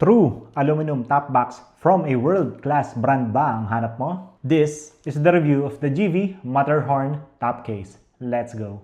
True aluminum top box from a world-class brand ba ang hanap mo? This is the review of the GV Matterhorn top case. Let's go!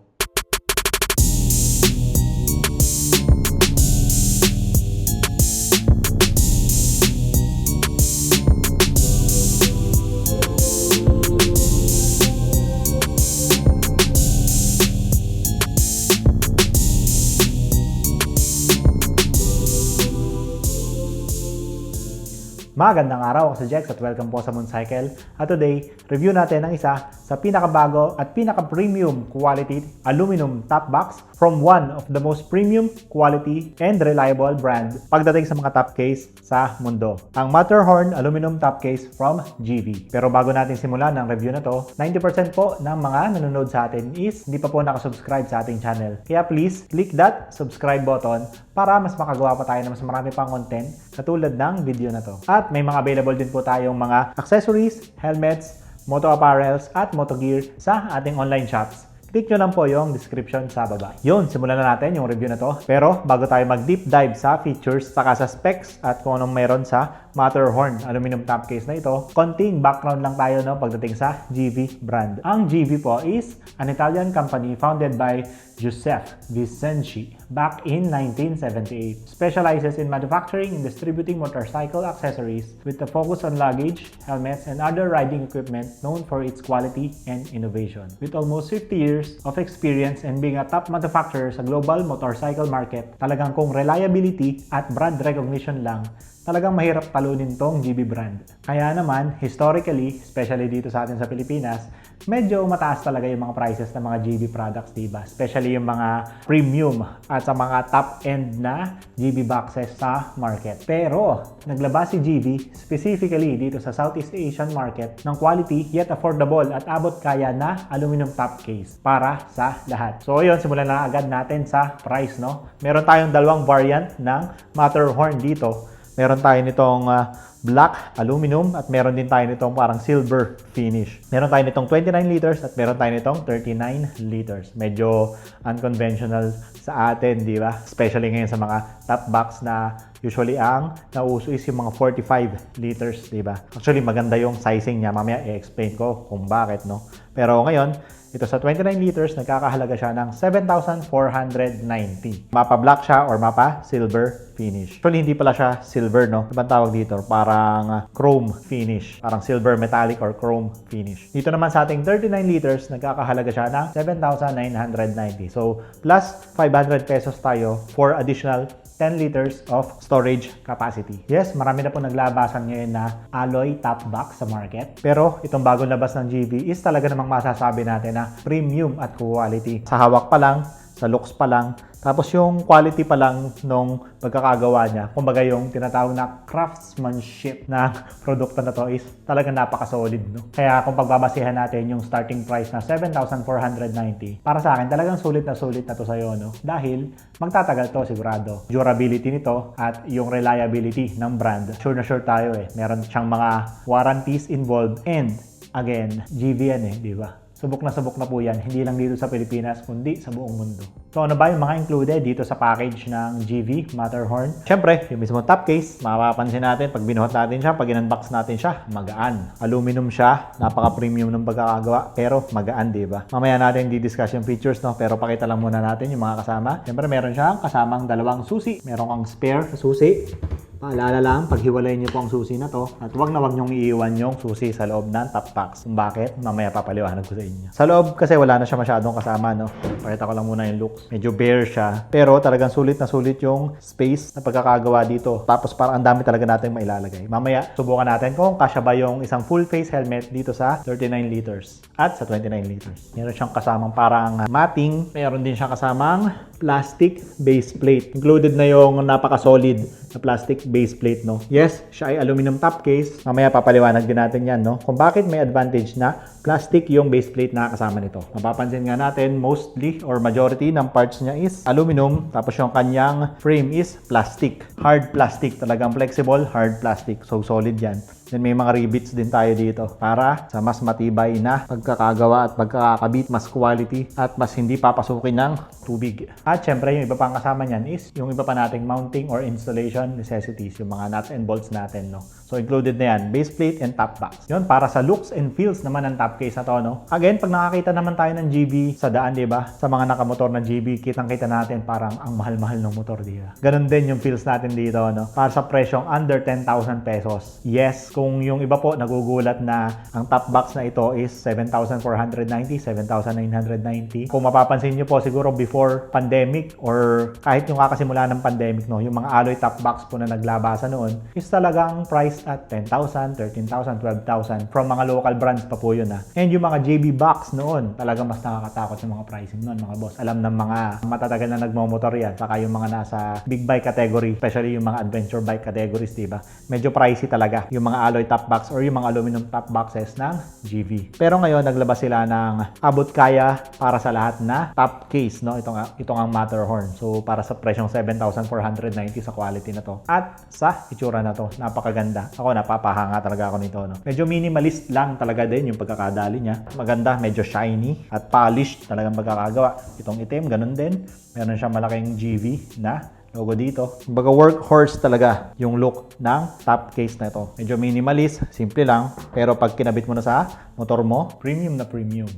Magandang araw, ako si Jex at welcome po sa Mooncycle. At today, review natin ang isa sa pinakabago at pinaka-premium quality aluminum top box from one of the most premium quality and reliable brand pagdating sa mga top case sa mundo. Ang Matterhorn aluminum top case from GV. Pero bago natin simulan ang review na to, 90% po ng mga nanonood sa atin is hindi pa po nakasubscribe sa ating channel. Kaya please, click that subscribe button para mas makagawa pa tayo ng mas marami pang content katulad ng video na to. At may mga available din po tayong mga accessories, helmets, moto apparels at moto gear sa ating online shops. Click nyo lang po yung description sa baba. Yun, simulan na natin yung review na to. Pero bago tayo mag-deep dive sa features, saka sa specs at kung anong meron sa Matterhorn aluminum top case na ito, konting background lang tayo pagdating sa GV brand. Ang GV po is an Italian company founded by Giuseppe Vincenzi back in 1978. Specializes in manufacturing and distributing motorcycle accessories with a focus on luggage, helmets, and other riding equipment known for its quality and innovation. With almost 50 years of experience and being a top manufacturer sa global motorcycle market, talagang kung reliability at brand recognition lang, talagang mahirap talunin tong GV brand. Kaya naman, historically, especially dito sa atin sa Pilipinas, medyo mataas talaga yung mga prices ng mga GV products, diba? Especially yung mga premium at sa mga top-end na GV boxes sa market. Pero, naglabas si GV specifically dito sa Southeast Asian market ng quality yet affordable at abot kaya na aluminum top case para sa lahat. So, yun, simulan na agad natin sa price, no? Meron tayong dalawang variant ng Matterhorn dito. Meron tayo nitong black aluminum at meron din tayo nitong parang silver finish. Meron tayo nitong 29 liters at meron tayo nitong 39 liters. Medyo unconventional sa atin, di ba? Especially ngayon sa mga top box na usually ang nauso is yung mga 45 liters, di ba? Actually, maganda yung sizing niya. Mamaya i-explain ko kung bakit, no? Pero ngayon, ito sa 29 liters, nagkakahalaga siya ng 7,490. Mapa black siya or mapa silver finish. Actually, hindi pala siya silver, no? Ibang tawag dito, parang chrome finish. Parang silver metallic or chrome finish. Dito naman sa ating 39 liters, nagkakahalaga siya ng 7,990. So, plus 500 pesos tayo for additional 10 liters of storage capacity. Yes, marami na po naglabasan ngayon na alloy top box sa market. Pero itong bagong labas ng GV is talaga namang masasabi natin na premium at quality. Sa hawak pa lang, sa looks pa lang, tapos yung quality pa lang nung pagkakagawa niya, kumbaga yung tinatawag na craftsmanship na produkto na to is talagang napaka-solid, no? Kaya kung pagbabasihan natin yung starting price na 7,490, para sa akin talagang sulit na to sa'yo, no? Dahil magtatagal to sigurado. Durability nito at yung reliability ng brand, sure na sure tayo Meron siyang mga warranties involved and again, GV yan di ba? Subok na po yan, hindi lang dito sa Pilipinas, kundi sa buong mundo. So ano ba yung mga included dito sa package ng GV Matterhorn? Siyempre, yung mismo top case, mapapansin natin, pag binuhat natin siya, pag in-unbox natin siya, magaan. Aluminum siya, napaka-premium ng pagkakagawa, pero magaan, di ba? Mamaya natin di-discuss yung features, no? Pero pakita lang muna natin yung mga kasama. Siyempre, meron siyang kasamang dalawang susi. Meron kang spare sa susi. Paalala lang, paghiwalay niyo po ang susi na to at wag na wag niyong iiwan yung susi sa loob ng top box. Kung bakit, mamaya papaliwanag ko sa inyo. Sa loob kasi wala na siya masyadong kasama, no? Pakita ko lang muna yung looks. Medyo bare siya, pero talagang sulit na sulit yung space na pagkakagawa dito. Tapos parang ang dami talaga natin mailalagay. Mamaya, subukan natin kung kasya ba yung isang full face helmet dito sa 39 liters at sa 29 liters. Meron siyang kasamang parang matting. Meron din siyang kasamang plastic base plate. Included na yung napaka-solid na plastic base plate, no? Yes, siya ay aluminum top case. Mamaya papaliwanag din natin yan, no? Kung bakit may advantage na plastic yung base plate na kasama nito. Mapapansin nga natin, mostly or majority ng parts niya is aluminum. Tapos yung kanyang frame is plastic. Hard plastic. Talagang flexible, hard plastic. So, solid yan. Then may mga rivets din tayo dito para sa mas matibay na pagkakagawa at pagkakakabit, mas quality at mas hindi papasukin ng tubig. At syempre yung iba pang kasama niyan is yung iba pa nating mounting or installation necessities, yung mga nuts and bolts natin, no? So included na yan, base plate and top box. Yun, para sa looks and feels naman ng top case na to, no? Again, pag nakakita naman tayo ng GB sa daan, di ba? Sa mga nakamotor na GB, kitang-kita natin parang ang mahal-mahal ng motor, di ba? Ganun din yung feels natin dito, no? Para sa presyong under 10,000 pesos. Yes, kung yung iba po nagugulat na ang top box na ito is 7,490, 7,990. Kung mapapansin nyo po siguro before pandemic or kahit yung kakasimula ng pandemic, no, yung mga alloy top box po na naglabasa noon is talagang price at 10,000, 13,000, 12,000 from mga local brands pa po yun, ha. And yung mga JB box noon, talagang mas nakakatakot yung mga pricing noon, mga boss. Alam ng mga matatagal na nagmomotor yan, saka yung mga nasa big bike category, especially yung mga adventure bike categories, diba? Medyo pricey talaga yung mga alloy top box or yung mga aluminum top boxes ng GV. Pero ngayon, naglabas sila ng abot kaya para sa lahat na top case, no? Itong ang Matterhorn. So, para sa presyong 7,490 sa quality na to. At sa itsura na to, napakaganda. Ako, napapahanga talaga ako nito, no? Medyo minimalist lang talaga din yung pagkakadali niya. Maganda, medyo shiny at polished talagang pagkakagawa. Itong itim, ganun din. Meron siyang malaking GV na logo dito. Kumbaga workhorse talaga yung look ng top case na ito. Medyo minimalist, simple lang. Pero pag kinabit mo na sa motor mo, premium na premium.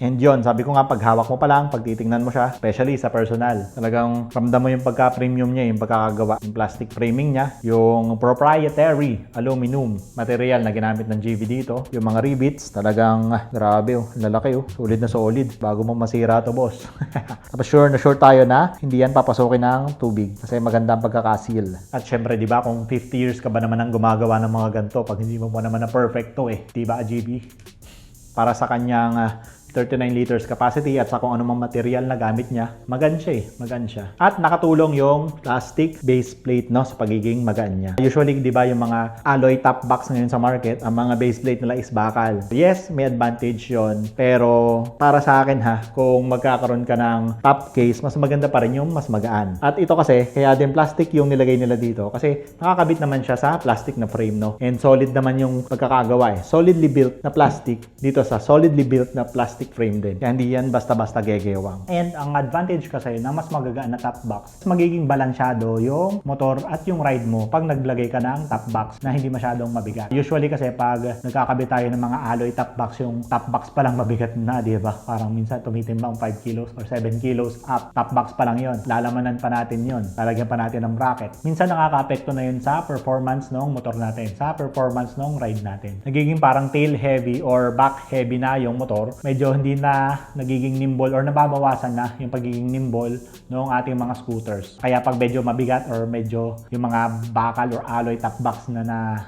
And yun, sabi ko nga, pag hawak mo pa lang, pag titingnan mo siya, especially sa personal, talagang ramdam mo yung pagka-premium niya, yung pagkakagawa. Yung plastic framing niya, yung proprietary aluminum material na ginamit ng GV dito, yung mga rivets, talagang grabe, lalaki, solid na solid, bago mo masira to, boss. Tapos sure na sure tayo na hindi yan papasukin ng tubig kasi maganda ang pagkakasil. At syempre, di ba, kung 50 years ka ba naman ang gumagawa ng mga ganito, pag hindi mo pa naman na perfecto, di ba, GV? Para sa kanyang 39 liters capacity at sa kung anumang material na gamit niya, magaan siya. At nakatulong yung plastic base plate, no, sa pagiging magaan niya. Usually, di ba, yung mga alloy top box ngayon sa market, ang mga base plate nila is bakal. Yes, may advantage yon, pero para sa akin, kung magkakaroon ka ng top case, mas maganda pa rin yung mas magaan. At ito kasi, kaya din plastic yung nilagay nila dito kasi nakakabit naman siya sa plastic na frame, no? And solid naman yung pagkakagawa, solidly built na plastic dito sa solidly built na plastic frame din. Kaya hindi yan basta-basta gegewang. And ang advantage kasi na mas magagaan na top box, magiging balansyado yung motor at yung ride mo pag naglagay ka ng top box na hindi masyadong mabigat. Usually kasi pag nagkakabit tayo ng mga alloy top box, yung top box pa lang mabigat na, di ba? Parang minsan tumitimbang 5 kilos or 7 kilos up. Top box pa lang yon. Lalamanan pa natin yon. Lalagyan pa natin ng bracket. Minsan nakaka-apekto na yun sa performance ng motor natin, sa performance ng ride natin. Nagiging parang tail heavy or back heavy na yung motor. Medyo hindi na nagiging nimble or nababawasan na yung pagiging nimble ng ating mga scooters. Kaya pag medyo mabigat or medyo yung mga bakal or alloy top box na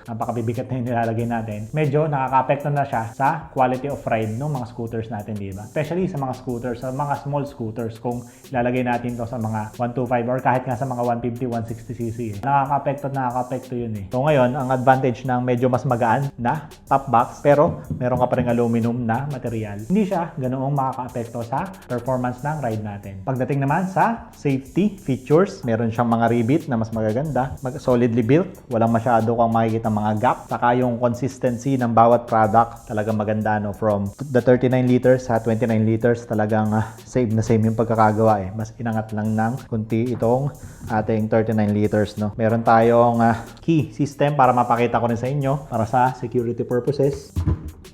napakabibigat na yung nilalagay natin, medyo nakaka-apekto na siya sa quality of ride ng mga scooters natin, di ba? Especially sa mga scooters, sa mga small scooters, kung ilalagay natin to sa mga 125 or kahit nga sa mga 150, 160cc. Nakaka-apekto yun eh. So ngayon, ang advantage ng medyo mas magaan na top box, pero meron ka pa rin aluminum na material, hindi siya ganoong makaka-apekto sa performance ng ride natin. Pagdating naman sa safety features, meron siyang mga rivet na mas magaganda, solidly built, walang masyado kang makikita mga gap, saka yung consistency ng bawat product talagang maganda, no? From the 39 liters sa 29 liters, talagang same na same yung pagkakagawa eh. Mas inangat lang ng kunti itong ating 39 liters, no? Meron tayong key system para mapakita ko rin sa inyo para sa security purposes.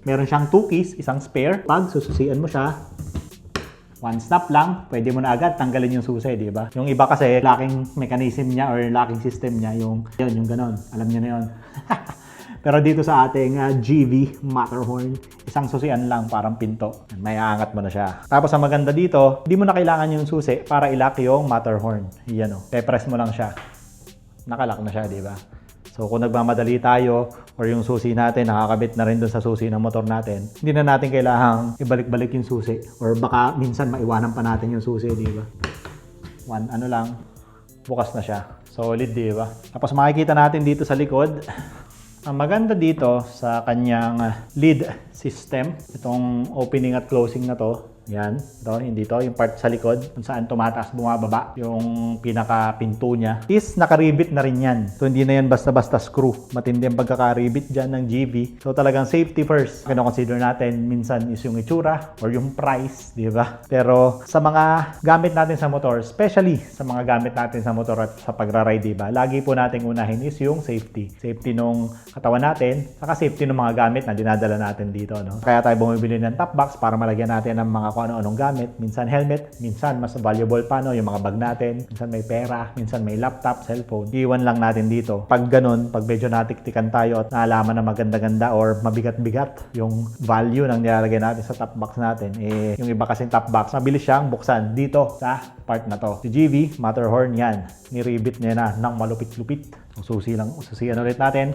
Meron siyang 2 keys, isang spare. Pag sususian mo siya, one snap lang, pwede mo na agad tanggalin yung susi, di ba? Yung iba kasi, locking mechanism niya or locking system niya, yung ganon. Alam niyo na yun. Pero dito sa ating GV Matterhorn, isang susian lang, parang pinto. May aangat mo na siya. Tapos ang maganda dito, hindi mo na kailangan yung susi para i-lock yung Matterhorn. Yan o. Pe-press mo lang siya. Nakalock na siya, di ba? So kung nagmamadali tayo or yung susi natin nakakabit na rin dun sa susi ng motor natin, hindi na natin kailangang ibalik-balik yung susi or baka minsan maiwanan pa natin yung susi, di ba? Ano lang, bukas na siya. Solid, di ba? Tapos makikita natin dito sa likod, ang maganda dito sa kanyang lid system, itong opening at closing na to, Yan. Ito, hindi to. Yung part sa likod kung saan tumataas bumababa. Yung pinaka-pinto niya is nakaribit na rin yan. So hindi na yan basta-basta screw. Matindi ang pagkakaribit dyan ng GV. So talagang safety first. Kino-consider natin minsan is yung itsura or yung price, di ba? Pero sa mga gamit natin sa motor, especially sa mga gamit natin sa motor at sa pagra-ride, di ba? Lagi po nating unahin is yung safety. Safety nung katawan natin, saka safety ng mga gamit na dinadala natin dito, no? Kaya tayo bumibili ng top box para malagyan natin ng mga kung ano-anong gamit. Minsan helmet, minsan mas valuable pa, no? Yung mga bag natin. Minsan may pera, minsan may laptop, cellphone. Iwan lang natin dito. Pag ganun, pag medyo natiktikan tayo at naalaman na maganda-ganda or mabigat-bigat yung value ng nilalagay natin sa top box natin, yung iba kasing top box, mabilis siyang buksan dito sa part na to. Si GV, Matterhorn yan. Niribit niya na ng malupit-lupit. Susiyan ulit natin.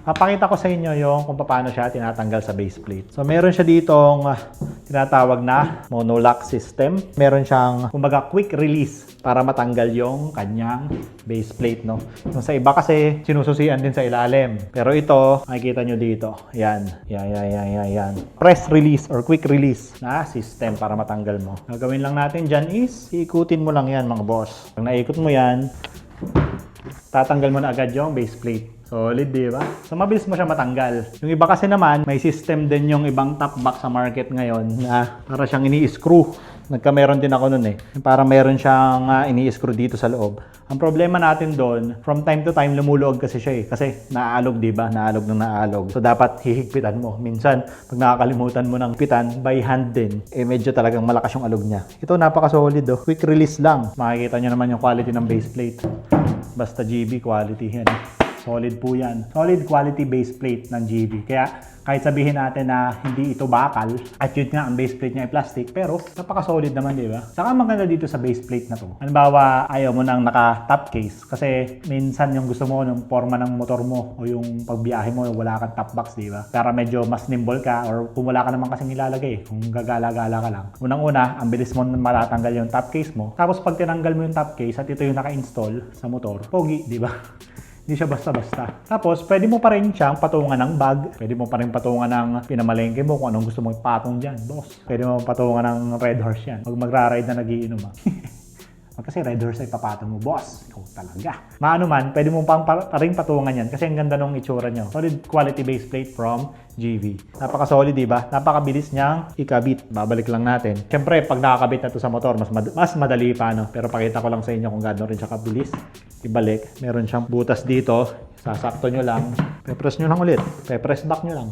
Papakita ko sa inyo yung kung paano siya tinatanggal sa base plate. So, meron siya ditong tinatawag na monolock system. Meron siyang, kumbaga, quick release para matanggal yung kanyang base plate, no? Yung sa iba kasi, sinususian din sa ilalim. Pero ito, makikita nyo dito. Yan. Press release or quick release na system para matanggal mo. Gagawin lang natin dyan is, ikutin mo lang yan, mga boss. Pag naikot mo yan, tatanggal mo na agad yung base plate. Solid, di ba? So, mabilis mo siya matanggal. Yung iba kasi naman, may system din yung ibang top box sa market ngayon na para siyang ini-screw. Nagkameron din ako nun eh. Para meron siyang ini-screw dito sa loob. Ang problema natin doon, from time to time, lumuluog kasi siya eh. Kasi naaalog, di ba? Naaalog ng naaalog. So, dapat hihigpitan mo. Minsan, pag nakakalimutan mo ng pitan, by hand din, medyo talagang malakas yung alog niya. Ito, napaka-solid oh. Quick release lang. Makikita nyo naman yung quality ng base plate. Basta GB quality yan. Solid po yan. Solid quality base plate ng GV. Kaya kahit sabihin natin na hindi ito bakal, at yun nga ang base plate niya ay plastic, pero napaka-solid naman, di ba? Saka maganda dito sa base plate na to. Halimbawa, ayaw mo nang naka-top case kasi minsan yung gusto mo ng forma ng motor mo o yung pagbiyahe mo, wala kang top box, di ba? Para medyo mas nimble ka or kung wala ka naman kasing ilalagay, kung gagala-gala ka lang. Unang-una, ang bilis mo matatanggal yung top case mo. Tapos pag tinanggal mo yung top case at ito yung naka-install sa motor, pogi, di ba? Hindi siya basta-basta. Tapos, pwede mo pa rin siyang patungan ng bag. Pwede mo pa rin patungan ng pinamalengke mo kung anong gusto mong patong dyan, boss. Pwede mo patungan ng red horse yan. Pag magra-ride na nagiinom ha. Kasi red horse ay papatong mo, boss. Ikaw talaga. Maano man, pwede mo pang rin patungan yan kasi ang ganda ng itsura nyo. Solid quality base plate from GV. Napaka-solid, diba? Napakabilis niyang ikabit. Babalik lang natin. Siyempre, pag nakakabit na to sa motor, mas madali pa, no? Pero pakita ko lang sa inyo kung gaano rin siya kabilis. Ibalik. Meron siyang butas dito. Sasakto nyo lang. Pe-press nyo lang ulit. Pe-press back nyo lang.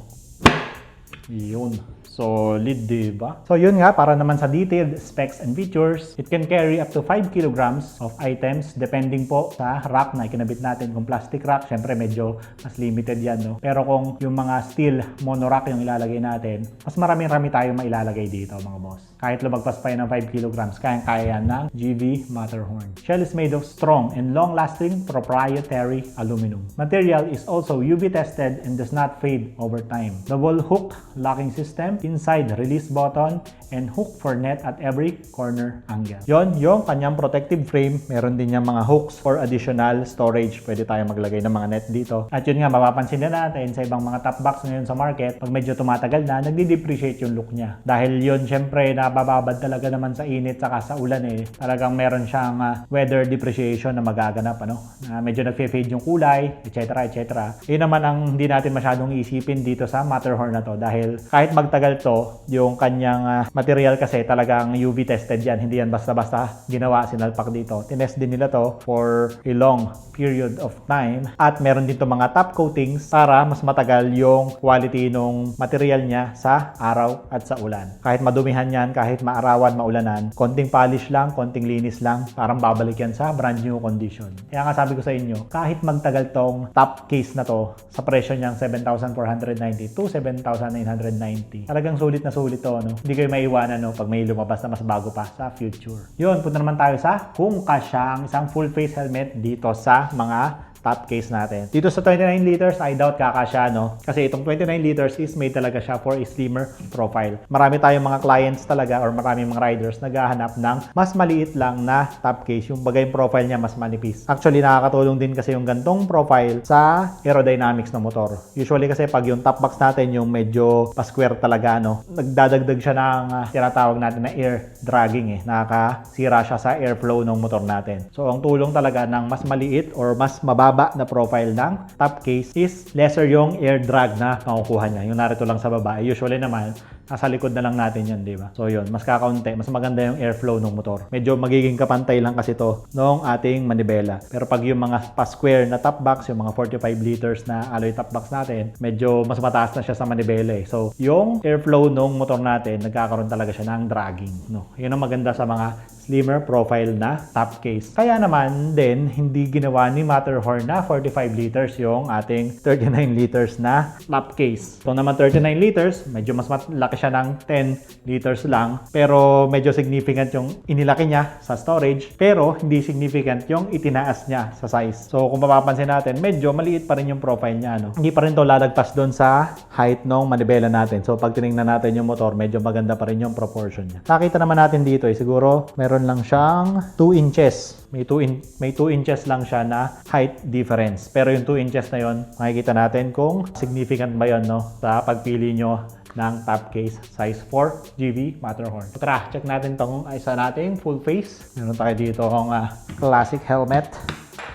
Yun. Solid, diba? So, yun nga, para naman sa detailed specs and features, it can carry up to 5 kilograms of items depending po sa rack na ikinabit natin. Kung plastic rack, syempre medyo mas limited yan, no? Pero kung yung mga steel monorack yung ilalagay natin, mas marami-rami tayong mailalagay dito, mga boss. Kahit lumagpas pa yan ng 5 kilograms, kayang-kaya yan ng GV Matterhorn. Shell is made of strong and long-lasting proprietary aluminum. Material is also UV tested and does not fade over time. Double hook locking system, inside release button, and hook for net at every corner angle. Yon, yung kanyang protective frame, meron din niyang mga hooks for additional storage. Pwede tayo maglagay ng mga net dito. At yun nga, mapapansin na natin sa ibang mga top box ngayon sa market, pag medyo tumatagal na, nagdi-depreciate yung look niya. Dahil yun, syempre, nabababad talaga naman sa init saka sa ulan eh. Talagang meron siyang weather depreciation na magaganap, ano? Medyo nagfe-fade yung kulay, etc. etc. Yun naman ang hindi natin masyadong isipin dito sa Matterhorn na to dahil kahit magtagal to, yung kanyang material kasi talagang UV tested yan. Hindi yan basta-basta ginawa, sinalpak dito. Tinest din nila to for a long period of time. At meron din to mga top coatings para mas matagal yung quality ng material niya sa araw at sa ulan. Kahit madumihan yan, kahit maarawan, maulanan, konting polish lang, konting linis lang, parang babalik yan sa brand new condition. Kaya nga sabi ko sa inyo, kahit magtagal tong top case na to, sa presyo niyang 7,490 to 7,990, talagang sulit na sulit to, no? Hindi kayo maiwanan, no, pag may lumabas na mas bago pa sa future. Yun, punta naman tayo sa kung kasya ang isang full face helmet dito sa mga top case natin. Dito sa 29 liters, I doubt kakasya, no? Kasi itong 29 liters is made talaga siya for a slimmer profile. Marami tayong mga clients talaga or maraming mga riders naghahanap ng mas maliit lang na top case. Yung bagay profile niya mas manipis. Actually, nakakatulong din kasi yung gantong profile sa aerodynamics ng motor. Usually kasi pag yung top box natin yung medyo pa-square talaga, no? Nagdadagdag siya ng tinatawag natin na air dragging nakakasira siya sa airflow ng motor natin. So, ang tulong talaga ng mas maliit or mas mababa na profile ng top case is lesser yung air drag na makukuha niya. Yung narito lang sa baba. Usually naman, nasa likod na lang natin yan, di ba? So yun, mas kakaunti, mas maganda yung airflow ng motor. Medyo magiging kapantay lang kasi to nung ating manibela. Pero pag yung mga pa-square na top box, yung mga 45 liters na alloy top box natin, medyo mas mataas na siya sa manibela eh. So yung airflow ng motor natin, nagkakaroon talaga siya ng dragging, no? Yun ang maganda sa mga slimmer profile na top case. Kaya naman din, hindi ginawa ni Matterhorn na 45 liters yung ating 39 liters na top case. So naman 39 liters, medyo mas malaki siya ng 10 liters lang. Pero medyo significant yung inilaki niya sa storage. Pero hindi significant yung itinaas niya sa size. So kung mapapansin natin, medyo maliit pa rin yung profile niya. No? Hindi pa rin to lalagpas doon sa height ng manibela natin. So pag tinignan natin yung motor, medyo maganda pa rin yung proportion niya. Nakita naman natin dito siguro meron lang siyang 2 inches. May 2 inches lang siya na height difference. Pero yung 2 inches na yon, makikita natin kung significant ba yon, no? Sa pagpili nyo ng top case size 4 GV Matterhorn. Tara, check natin tong isa nating full face. Meron tayo dito kung classic helmet.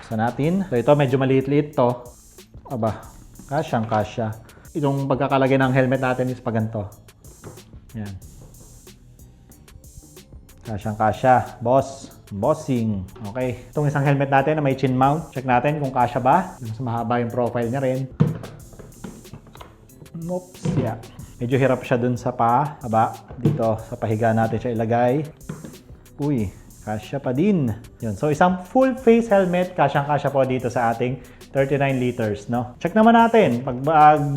Isa natin. So ito medyo maliit-liit to. Aba, kasyang kasya. Itong pagkakalagay ng helmet natin is paganto. Yan. Kasyang kasya, bossing. Okay. Itong isang helmet natin na may chin mount. Check natin kung kasya ba. Mas mahaba yung profile niya rin. Oops, yeah. Medyo hirap siya dun sa pahaba. Dito sa pahiga natin siya ilagay. Uy, kasya pa din. Yun. So isang full face helmet, kasyang-kasya po dito sa ating 39 liters, no? Check naman natin pag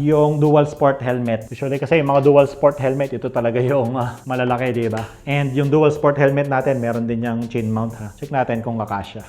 yung dual sport helmet. Usually kasi yung mga dual sport helmet, ito talaga yung malalaki, di ba? And yung dual sport helmet natin, meron din yung chin mount, ha? Check natin kung kakasya.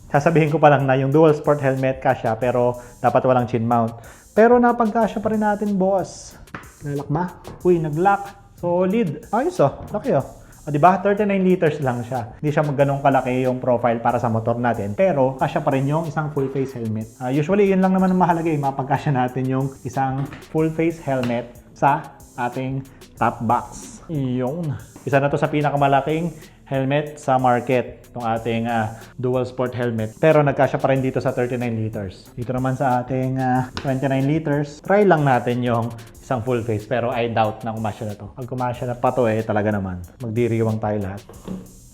Sasabihin ko pa lang na yung dual sport helmet kasya, pero dapat walang chin mount. Pero napagkasya pa rin natin, boss. Nalak ba? Uy, naglock. Solid. Ayos laki O, diba? 39 liters lang siya. Hindi siya ganun kalaki yung profile para sa motor natin. Pero, kasya pa rin yung isang full face helmet. Usually, yun lang naman ang mahalaga mapagkasya natin yung isang full face helmet sa ating top box. Yun. Isa na to sa pinakamalaking helmet sa market. Itong ating dual sport helmet. Pero nagkasya pa rin dito sa 39 liters. Dito naman sa ating 29 liters, try lang natin yung isang full face. Pero I doubt na kumasya na to. Pag kumasya na pa to talaga naman. Magdiriwang tayo lahat.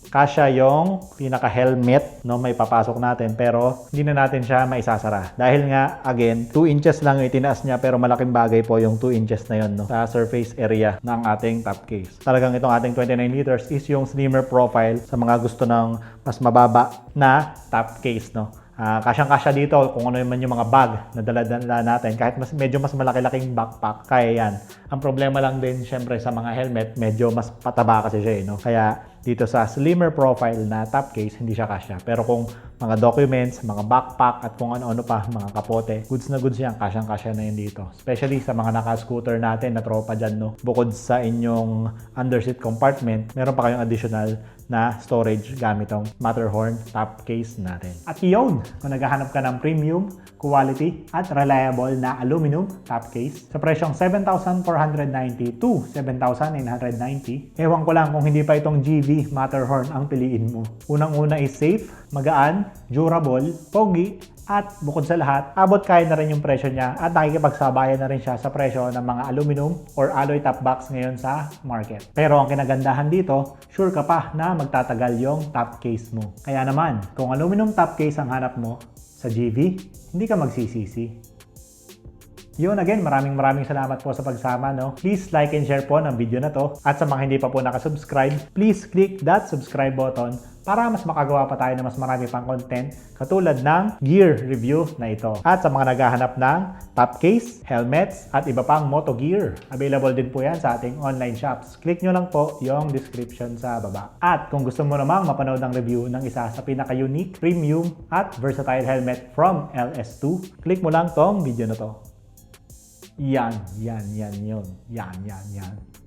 Kasya yung pinaka-helmet, no, may papasok natin, pero hindi na natin siya maisasara. Dahil nga, again, 2 inches lang yung itinaas niya, pero malaking bagay po yung 2 inches na yun, no, sa surface area ng ating top case. Talagang itong ating 29 liters is yung slimmer profile sa mga gusto ng mas mababa na top case, no. Kasyang-kasya dito kung ano naman yung mga bag na dala-dala natin. Kahit medyo mas malaki-laking backpack, kaya yan. Ang problema lang din, syempre, sa mga helmet, medyo mas pataba kasi siya, no? Kaya dito sa slimmer profile na top case, hindi siya kasya. Pero kung mga documents, mga backpack, at kung ano-ano pa, mga kapote, goods na goods yan, kasyang-kasya na yun dito. Especially sa mga naka-scooter natin na tropa dyan, no? Bukod sa inyong underseat compartment, meron pa kayong additional na storage gamit ang Matterhorn top case natin. At yun, kung naghahanap ka ng premium, quality, at reliable na aluminum top case sa presyong 7,490 to 7,990, ewan ko lang kung hindi pa itong GV Matterhorn ang piliin mo. Unang-una is safe, magaan, durable, pogi, at bukod sa lahat, abot kaya na rin yung presyo niya at nakikipagsabayan na rin siya sa presyo ng mga aluminum or alloy top box ngayon sa market. Pero ang kinagandahan dito, sure ka pa na magtatagal yung top case mo. Kaya naman, kung aluminum top case ang hanap mo sa GV, hindi ka magsisisi. Yun again, maraming salamat po sa pagsama, no? Please like and share po ng video na to. At sa mga hindi pa po nakasubscribe, please click that subscribe button para mas makagawa pa tayo ng mas marami pang content katulad ng gear review na ito. At sa mga naghahanap ng top case, helmets, at iba pang moto gear, available din po yan sa ating online shops. Click nyo lang po yung description sa baba. At kung gusto mo namang mapanood ang review ng isa sa pinaka-unique, premium, at versatile helmet from LS2, click mo lang tong video na to. Yan yun. Yan.